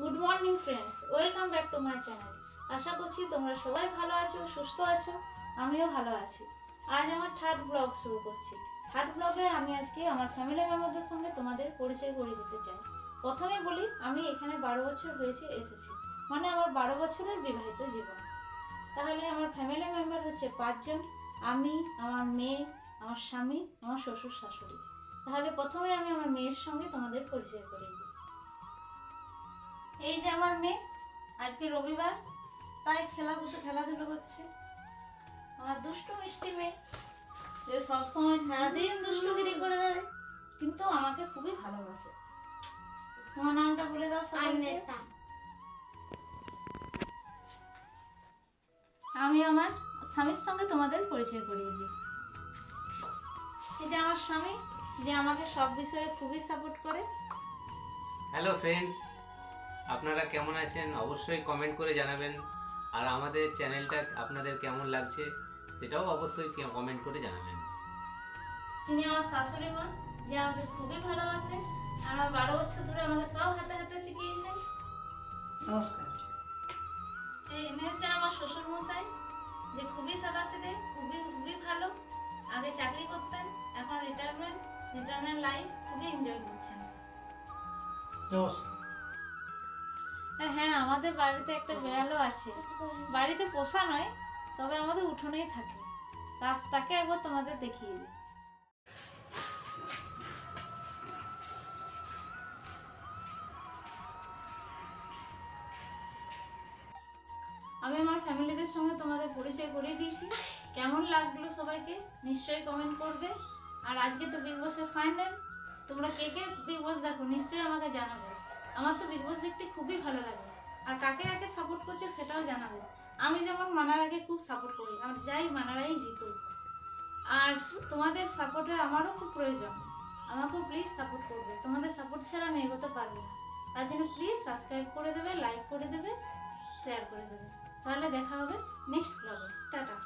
Good morning friends, welcome back to my channel. আশা করছি তোমরা সবাই ভালো আছো, সুস্থ আছো। আমিও ভালো আছি। আজ আমার থার্ড ব্লগ শুরু করছি। থার্ড ব্লগে আমি আজকে আমার ফ্যামিলি মেম্বারদের সঙ্গে তোমাদের পরিচয় করিয়ে দিতে চাই। প্রথমে বলি, আমি এখানে 12 বছর হয়েছে এসেছি, মানে আমার 12 বছরের বিবাহিত জীবন। তাহলে আমার ফ্যামিলি মেম্বার হচ্ছে 5 জন। আমি, আমার মেয়ে, আমার স্বামী, আমার শ্বশুর শাশুড়ি। তাহলে প্রথমে আমি আমার মেয়ের সঙ্গে তোমাদের পরিচয় করিয়ে দিই। এই যে আমার মেয়ে, আজকে রবিবার, তাই খেলাধুলো করছে। আমার দুষ্টু মিষ্টি মেয়ে, যে সবসময় সারাদিন দুষ্টুগিরি করে বেড়ায়, কিন্তু আমাকে খুবই ভালোবাসে। তোমার নামটা বলে দাও সবাইকে। আমি আমার স্বামীর সঙ্গে তোমাদের পরিচয় করিয়ে দিই। এই যে আমার স্বামী, যে আমাকে সব বিষয়ে খুবই সাপোর্ট করে। হ্যালো ফ্রেন্ডস, আপনারা কেমন আছেন অবশ্যই কমেন্ট করে জানাবেন। আর আমাদের চ্যানেলটা আপনাদের কেমন লাগছে সেটাও অবশ্যই কমেন্ট করে জানাবেন। তিনি আমার শাশুড়ি মা, যে আমাকে খুবই ভালোবাসে। আমার 12 বছর ধরে আমাকে সব হাতে হাতে শিখিয়েছেন। নমস্কার। এনে হচ্ছেন আমার শ্বশুর মশাই, যে খুবই সাদাসিধে, খুবই ভালো। আগে চাকরি করতেন, এখন রিটায়ারমেন্ট লাইফ খুবই এনজয় করছেন। নমস্কার। হ্যাঁ, আমাদের বাড়িতে একটা বিড়ালও আছে। বাড়িতে পোষা নয়, তবে আমাদের উঠোনেই থাকে। তাকে একবার তোমাদের দেখিয়ে দিই। আমি আমার ফ্যামিলিদের সঙ্গে তোমাদের পরিচয় করিয়ে দিয়েছি। কেমন লাগলো সবাইকে নিশ্চয়ই কমেন্ট করবে। আর আজকে তো বিগ বসের ফাইনাল। তোমরা কে কে বিগ বস দেখো নিশ্চয়ই আমাকে জানাবে। আমার তো বিগ বস দেখতে খুবই ভালো লাগে। আর কাকে কাকে সাপোর্ট করছে সেটাও জানাবে। আমি যেমন মানার আগে খুব সাপোর্ট করি, আর যাই মানারাই জিতুক। আর তোমাদের সাপোর্টের আমারও খুব প্রয়োজন। আমাকেও প্লিজ সাপোর্ট করবে। তোমাদের সাপোর্ট ছাড়া আমি এগোতে পারবো না। তার জন্য প্লিজ সাবস্ক্রাইব করে দেবে, লাইক করে দেবে, শেয়ার করে দেবে। তাহলে দেখা হবে নেক্সট ব্লগে। টাটা।